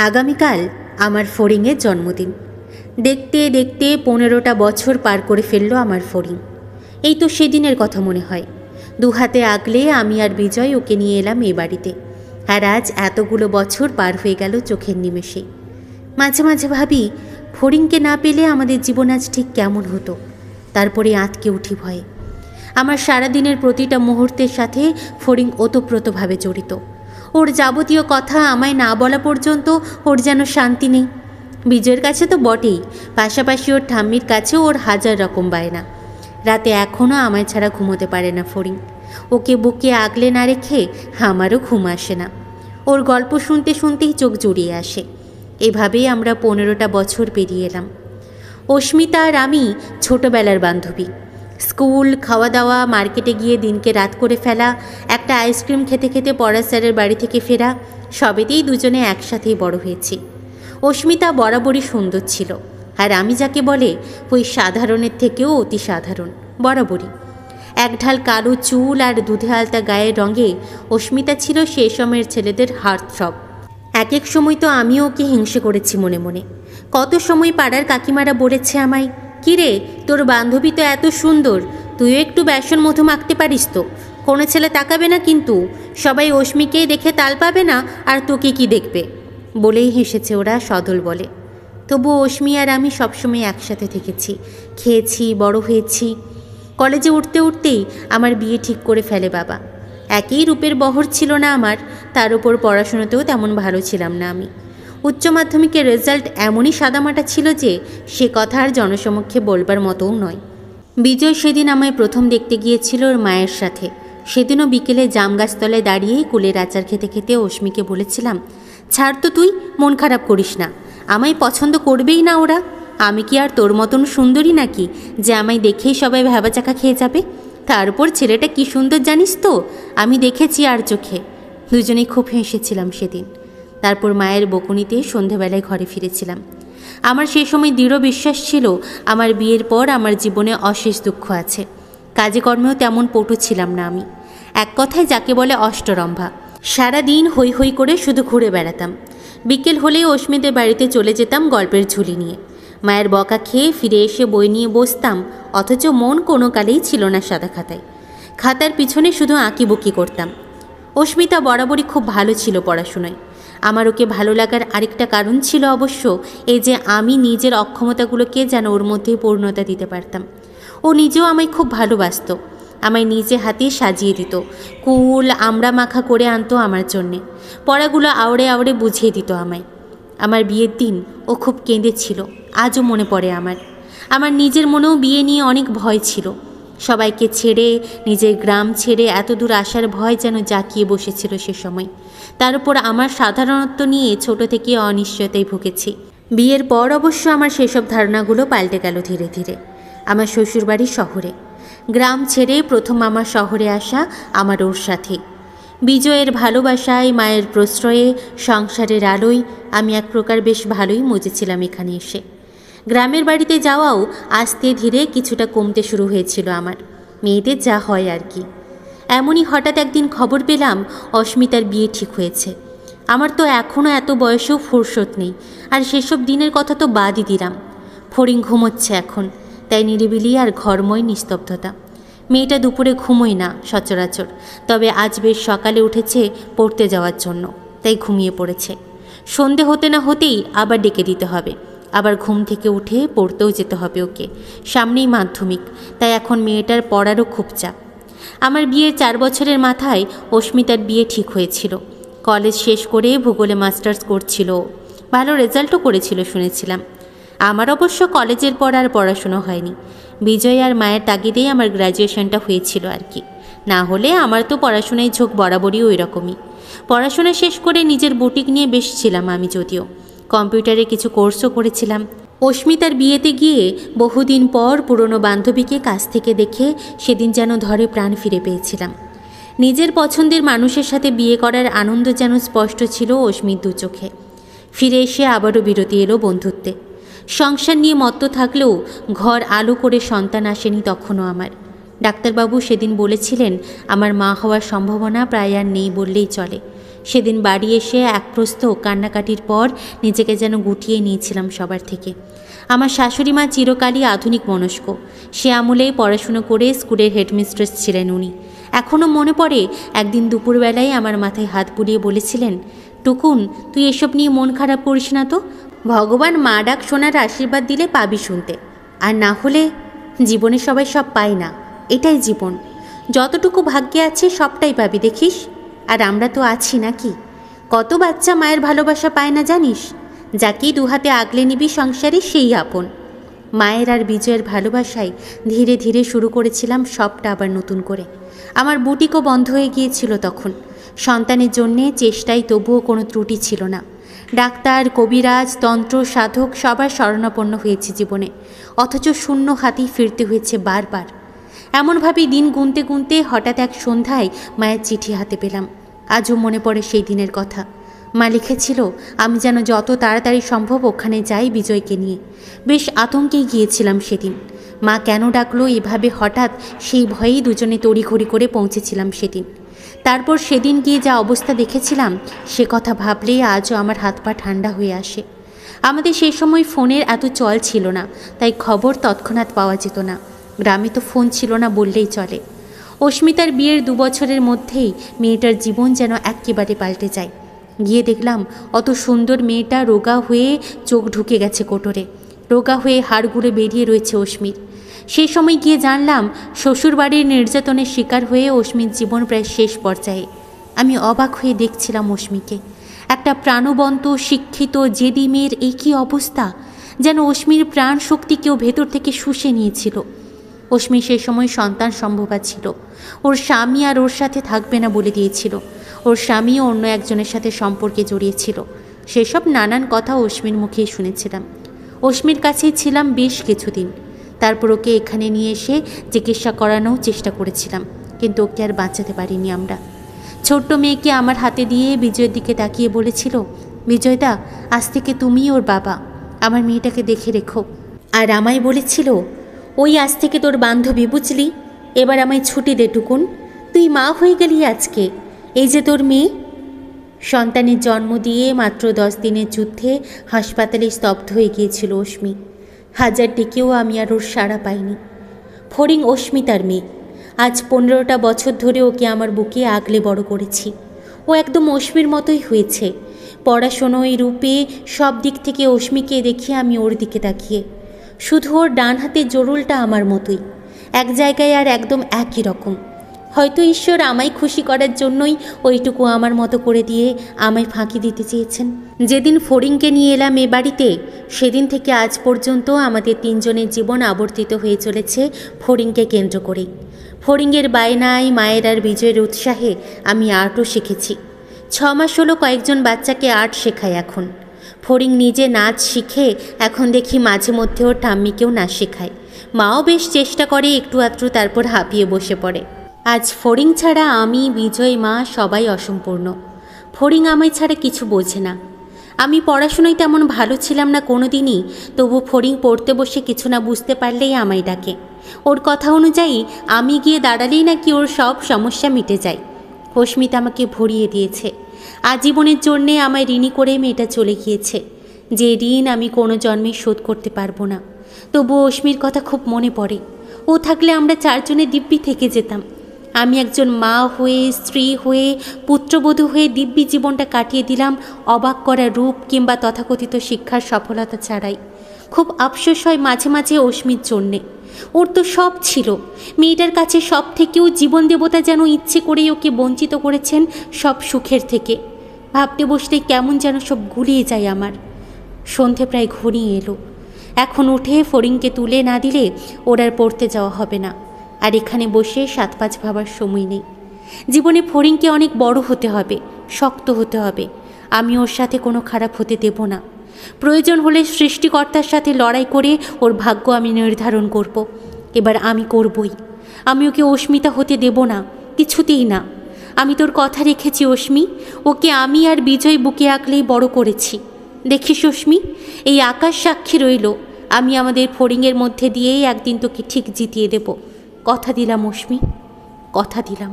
আগামীকাল আমার ফড়িংয়ের জন্মদিন। দেখতে দেখতে 15টা বছর পার করে ফেললো আমার ফড়িং। এই তো সেদিনের কথা মনে হয়। 2 হাতে আগলে আমি আর বিজয় ওকে নিয়ে এলাম এই বাড়িতে। আর আজ এতগুলো বছর পার হয়ে গেল চোখের নিমেষেই। মাঝে মাঝে ভাবি, ফড়িংকে না পেলে আমাদের জীবন আজ ঠিক কেমন হতো। তারপরে আঁতকে উঠি ভয়ে। আমার সারাদিনের প্রতিটা মুহূর্তের সাথে ফড়িং ওতপ্রোতভাবে জড়িত। ওর যাবতীয় কথা আমায় না বলা পর্যন্ত ওর যেন শান্তি নেই। বিজয়ের কাছে তো বটেই, পাশাপাশি ওর ঠাম্মির কাছে ওর 1000 রকম বায়না। রাতে এখনও আমায় ছাড়া ঘুমোতে পারে না ফড়িং। ওকে বুকে আগলে না রেখে আমারও ঘুম আসে না। ওর গল্প শুনতে শুনতেই চোখ জড়িয়ে আসে। এভাবেই আমরা 15টা বছর পেরিয়ে এলাম। অস্মিতা আর আমি ছোটবেলার বান্ধবী। স্কুল, খাওয়া দাওয়া, মার্কেটে গিয়ে দিনকে রাত করে ফেলা, একটা আইসক্রিম খেতে খেতে পড়া স্যারের বাড়ি থেকে ফেরা, সবেতেই দুজনে একসাথেই বড় হয়েছি। অস্মিতা বরাবরই সুন্দর ছিল, আর আমি যাকে বলে ওই সাধারণের থেকেও অতি সাধারণ, বরাবরই। একঢাল কালো চুল আর দুধে আলতা গায়ের রঙে অস্মিতা ছিল সে সময়ের ছেলেদের হার্টথ্রব। এক এক সময় তো আমিও ওকে হিংসে করেছি মনে মনে। কত সময় পাড়ার কাকিমারা বলেছে আমায়, কিরে তোর বান্ধবী তো এত সুন্দর, তুইও একটু বেসন মধু মাখতে পারিস তো, কোনো ছেলে তাকাবে না কিন্তু, সবাই অস্মিকেই দেখে তাল পাবে না, আর তোকে কি দেখবে, বলেই হেসেছে ওরা সদল বলে। তবু অস্মি আর আমি সবসময় একসাথে থেকেছি, খেয়েছি, বড় হয়েছি। কলেজে উঠতে উঠতেই আমার বিয়ে ঠিক করে ফেলে বাবা। একই রূপের বহর ছিল না আমার, তার উপর পড়াশোনাতেও তেমন ভালো ছিলাম না আমি। উচ্চ মাধ্যমিকের রেজাল্ট এমনই সাদামাটা ছিল যে সে কথা আর জনসমক্ষে বলবার মতোও নয়। বিজয় সেদিন আমায় প্রথম দেখতে গিয়েছিল ওর মায়ের সাথে। সেদিনও বিকেলে জাম গাছতলায় দাঁড়িয়েই কুলের আচার খেতে খেতে অস্মিকে বলেছিলাম, ছাড় তো তুই, মন খারাপ করিস না, আমায় পছন্দ করবেই না ওরা। আমি কি আর তোর মতন সুন্দরী নাকি যে আমায় দেখেই সবাই ভ্যাবাচাকা খেয়ে যাবে? তার উপর ছেলেটা কি সুন্দর জানিস তো, আমি দেখেছি আর চোখে। দুজনেই খুব হেসেছিলাম সেদিন। তারপর মায়ের বকুনিতে সন্ধেবেলায় ঘরে ফিরেছিলাম। আমার সেই সময় দৃঢ় বিশ্বাস ছিল আমার বিয়ের পর আমার জীবনে অশেষ দুঃখ আছে। কাজে কর্মেও তেমন পটু ছিলাম না আমি। এক কথায় যাকে বলে অষ্টরম্ভা। সারাদিন হৈ হৈ করে শুধু ঘুরে বেড়াতাম। বিকেল হলেই অস্মিদের বাড়িতে চলে যেতাম গল্পের ঝুলি নিয়ে। মায়ের বকা খেয়ে ফিরে এসে বই নিয়ে বসতাম, অথচ মন কোনো কালেই ছিল না সাদা খাতায়। খাতার পিছনে শুধু আঁকিবুকি করতাম। অস্মিতা বরাবরই খুব ভালো ছিল পড়াশোনায়। আমার ওকে ভালো লাগার আরেকটা কারণ ছিল অবশ্য এই যে আমি নিজের অক্ষমতাগুলোকে যেন ওর মধ্যেই পূর্ণতা দিতে পারতাম। ও নিজেও আমায় খুব ভালোবাসত, আমায় নিজে হাতে সাজিয়ে দিত, কুল আমড়া মাখা করে আনতো আমার জন্যে, পড়াগুলো আওড়ে আওড়ে বুঝিয়ে দিত আমায়। আমার বিয়ের দিন ও খুব কেঁদেছিল, আজও মনে পড়ে আমার। আমার নিজের মনেও বিয়ে নিয়ে অনেক ভয় ছিল। সবাইকে ছেড়ে, নিজের গ্রাম ছেড়ে এত দূর আসার ভয় যেন জাঁকিয়ে বসেছিল সে সময়। তার উপর আমার সাধারণত্ব নিয়ে ছোট থেকে অনিশ্চয়তায় ভুগেছি। বিয়ের পর অবশ্য আমার সেসব ধারণাগুলো পাল্টে গেল ধীরে ধীরে। আমার শ্বশুরবাড়ি শহরে, গ্রাম ছেড়ে প্রথম আমার শহরে আসা আমার ওর সাথে। বিজয়ের ভালোবাসায়, মায়ের প্রশ্রয়ে, সংসারের আলোয় আমি এক প্রকার বেশ ভালোই মজেছিলাম এখানে এসে। গ্রামের বাড়িতে যাওয়াও আস্তে ধীরে কিছুটা কমতে শুরু হয়েছিল আমার, মেয়েদের যা হয় আর কি। এমনই হঠাৎ একদিন খবর পেলাম অস্মিতার বিয়ে ঠিক হয়েছে। আমার তো এখনও এত বয়সেও ফুরসত নেই, আর সেসব দিনের কথা তো বাদই দিলাম। ফড়িং ঘুমোচ্ছে এখন, তাই নিরিবিলি আর ঘরময় নিস্তব্ধতা। মেয়েটা দুপুরে ঘুমোয় না সচরাচর, তবে আজ বেশ সকালে উঠেছে পড়তে যাওয়ার জন্য, তাই ঘুমিয়ে পড়েছে। সন্ধে হতে না হতেই আবার ডেকে দিতে হবে, আবার ঘুম থেকে উঠে পড়তেও যেতে হবে ওকে। সামনেই মাধ্যমিক, তাই এখন মেয়েটার পড়ারও খুব চাপ। আমার বিয়ের 4 বছরের মাথায় অস্মিতার বিয়ে ঠিক হয়েছিল। কলেজ শেষ করে ভূগোলে মাস্টার্স করছিল, ভালো রেজাল্টও করেছিল শুনেছিলাম। আমার অবশ্য কলেজের পর আর পড়াশুনো হয়নি। বিজয় আর মায়ের তাগিদেই আমার গ্র্যাজুয়েশনটা হয়েছিল আর কি, না হলে আমার তো পড়াশোনায় ঝোঁক বরাবরই ওই রকমই। পড়াশোনা শেষ করে নিজের বুটিক নিয়ে বেশ ছিলাম আমি, যদিও কম্পিউটারে কিছু কোর্সও করেছিলাম। অস্মিতার বিয়েতে গিয়ে বহুদিন পর পুরনো বান্ধবীকে কাছ থেকে দেখে সেদিন যেন ধরে প্রাণ ফিরে পেয়েছিলাম। নিজের পছন্দের মানুষের সাথে বিয়ে করার আনন্দ যেন স্পষ্ট ছিল অস্মির দু চোখে। ফিরে এসে আবারও বিরতি এলো বন্ধুত্বে। সংসার নিয়ে মত্ত থাকলেও ঘর আলো করে সন্তান আসেনি তখনও আমার। ডাক্তারবাবু সেদিন বলেছিলেন আমার মা হওয়ার সম্ভাবনা প্রায় আর নেই বললেই চলে। সেদিন বাড়ি এসে এক প্রস্থ কান্নাকাটির পর নিজেকে যেন গুটিয়ে নিয়েছিলাম সবার থেকে। আমার শাশুড়ি মা চিরকালই আধুনিক মনস্ক। সে আমলেই পড়াশুনো করে স্কুলের হেডমিস্ট্রেস ছিলেন উনি। এখনও মনে পড়ে একদিন দুপুরবেলায় আমার মাথায় হাত বুলিয়ে বলেছিলেন, টুকুন, তুই এসব নিয়ে মন খারাপ করিস না তো, ভগবান মা ডাক শোনার আশীর্বাদ দিলে পাবি শুনতে, আর না হলে জীবনে সবাই সব পায় না, এটাই জীবন, যতটুকু ভাগ্যে আছে সবটাই পাবি দেখিস। আর আমরা তো আছি নাকি? কত বাচ্চা মায়ের ভালোবাসা পায় না জানিস? যাকেই দুহাতে আগলে নিবি সংসারে সেই আপন। মায়ের আর বিজয়ের ভালোবাসায় ধীরে ধীরে শুরু করেছিলাম সবটা আবার নতুন করে। আমার বুটিকও বন্ধ হয়ে গিয়েছিল তখন। সন্তানের জন্যে চেষ্টায় তবুও কোনো ত্রুটি ছিল না। ডাক্তার, কবিরাজ, তন্ত্র, সাধক সবার শরণাপন্ন হয়েছে জীবনে, অথচ শূন্য হাতেই ফিরতে হয়েছে বারবার। এমনভাবেই দিন গুনতে গুনতে হঠাৎ এক সন্ধ্যায় মায়ের চিঠি হাতে পেলাম। আজও মনে পড়ে সেই দিনের কথা। মা লিখেছিল আমি যেন যত তাড়াতাড়ি সম্ভব ওখানে যাই বিজয়কে নিয়ে। বেশ আতঙ্কেই গিয়েছিলাম সেদিন। মা কেন ডাকলো এভাবে হঠাৎ, সেই ভয়েই দুজনে তড়িঘড়ি করে পৌঁছেছিলাম সেদিন। তারপর সেদিন গিয়ে যা অবস্থা দেখেছিলাম সে কথা ভাবলেই আজও আমার হাত পা ঠান্ডা হয়ে আসে। আমাদের সেই সময় ফোনের এত চল ছিল না, তাই খবর তৎক্ষণাৎ পাওয়া যেত না। গ্রামে তো ফোন ছিল না বললেই চলে। অস্মিতার বিয়ের 2 বছরের মধ্যেই মেয়েটার জীবন যেন একেবারে পাল্টে যায়। গিয়ে দেখলাম অত সুন্দর মেয়েটা রোগা হয়ে চোখ ঢুকে গেছে কোটরে, রোগা হয়ে হাড়গুড়ে বেরিয়ে রয়েছে অস্মির। সেই সময় গিয়ে জানলাম শ্বশুরবাড়ির নির্যাতনের শিকার হয়ে অস্মির জীবন প্রায় শেষ পর্যায়ে। আমি অবাক হয়ে দেখছিলাম অস্মিকে। একটা প্রাণবন্ত, শিক্ষিত, জেদি মেয়ের এই কী অবস্থা! যেন অস্মির প্রাণ শক্তি কেউ ভেতর থেকে শুষে নিয়েছিল। অস্মি সেই সময় সন্তান সম্ভবা ছিল। ওর স্বামী আর ওর সাথে থাকবে না বলে দিয়েছিল। ওর স্বামীও অন্য একজনের সাথে সম্পর্কে জড়িয়েছিল। সেসব নানান কথা অস্মির মুখেই শুনেছিলাম। অস্মির কাছেই ছিলাম বেশ কিছুদিন। তারপর ওকে এখানে নিয়ে এসে চিকিৎসা করানোও চেষ্টা করেছিলাম, কিন্তু ওকে আর বাঁচাতে পারিনি আমরা। ছোট্ট মেয়েকে আমার হাতে দিয়ে বিজয়ের দিকে তাকিয়ে বলেছিল, বিজয়দা, আজ থেকে তুমিই ওর বাবা, আমার মেয়েটাকে দেখে রেখো। আর আমায় বলেছিল, ওই আজ থেকে তোর বান্ধবী, বুঝলি? এবার আমায় ছুটি দে টুকুন, তুই মা হয়ে গেলি আজকে, এই যে তোর মেয়ে। সন্তানের জন্ম দিয়ে মাত্র 10 দিনের যুদ্ধে হাসপাতালে স্তব্ধ হয়ে গিয়েছিল অস্মি। 1000 ডেকেও আমি আর ওর সাড়া পাইনি। ফড়িং অস্মিতার মেয়ে। আজ 15টা বছর ধরে ওকে আমার বুকে আগলে বড় করেছি। ও একদম অস্মির মতোই হয়েছে। পড়াশোনায়, রূপে, সব দিক থেকে অস্মিকে দেখি আমি ওর দিকে তাকিয়ে। শুধু ওর ডান হাতের জরুলটা আমার মতোই, এক জায়গায় আর একদম একই রকম। হয়তো ঈশ্বর আমায় খুশি করার জন্যই ওইটুকু আমার মতো করে দিয়ে আমায় ফাঁকি দিতে চেয়েছেন। যেদিন ফড়িংকে নিয়ে এলাম এ বাড়িতে, সেদিন থেকে আজ পর্যন্ত আমাদের 3 জনের জীবন আবর্তিত হয়ে চলেছে ফড়িংকে কেন্দ্র করেই। ফড়িংয়ের বায়নায়, মায়ের আর বিজয়ের উৎসাহে আমি আর্টও শিখেছি। 6 মাস হলো কয়েকজন বাচ্চাকে আর্ট শেখায় এখন। ফড়িং নিজে নাচ শিখে এখন দেখি মাঝে মধ্যে ওর ঠাম্মিকেও নাচ শেখায়। মাও বেশ চেষ্টা করে একটু আধটু, তারপর হাঁপিয়ে বসে পড়ে। আজ ফড়িং ছাড়া আমি, বিজয়, মা সবাই অসম্পূর্ণ। ফড়িং আমায় ছাড়া কিছু বোঝে না। আমি পড়াশোনায় তেমন ভালো ছিলাম না কোনো দিনই, তবু ফড়িং পড়তে বসে কিছু না বুঝতে পারলেই আমায় ডাকে। ওর কথা অনুযায়ী আমি গিয়ে দাঁড়ালেই নাকি ওর সব সমস্যা মিটে যায়। অস্মিতা আমাকে ভরিয়ে দিয়েছে। আজীবনের জন্যে আমায় ঋণী করে মেয়েটা চলে গিয়েছে, যে ঋণ আমি কোনো জন্মে শোধ করতে পারবো না। তবু অস্মির কথা খুব মনে পড়ে। ও থাকলে আমরা 4 জনে দিব্যি থেকে যেতাম। আমি একজন মা হয়ে, স্ত্রী হয়ে, পুত্রবধূ হয়ে দিব্যি জীবনটা কাটিয়ে দিলাম অবাক করা রূপ কিংবা তথাকথিত শিক্ষার সফলতা ছাড়াই। খুব আফসোস হয় মাঝে মাঝে অস্মির জন্যে। ওর তো সব ছিল। মেয়েটার কাছে সব থেকেও জীবন দেবতা যেন ইচ্ছে করেই ওকে বঞ্চিত করেছেন সব সুখের থেকে। ভাবতে বসলে কেমন যেন সব গুলিয়ে যায় আমার। সন্ধে প্রায় ঘনিয়ে এলো। এখন উঠে ফড়িংকে তুলে না দিলে ওর আর পড়তে যাওয়া হবে না। আর এখানে বসে 7-5 ভাবার সময় নেই। জীবনে ফড়িংকে অনেক বড় হতে হবে, শক্ত হতে হবে। আমি ওর সাথে কোনো খারাপ হতে দেব না। প্রয়োজন হলে সৃষ্টিকর্তার সাথে লড়াই করে ওর ভাগ্য আমি নির্ধারণ করব। এবার আমি করবই। আমি ওকে অস্মিতা হতে দেব না, কিছুতেই না। আমি তোর কথা রেখেছি অস্মি। ওকে আমি আর বিজয় বুকে আঁকলেই বড় করেছি। দেখিস অস্মি, এই আকাশ সাক্ষী রইল, আমি আমাদের ফড়িংয়ের মধ্যে দিয়েই একদিন তোকে ঠিক জিতিয়ে দেব। কথা দিলাম অস্মি, কথা দিলাম।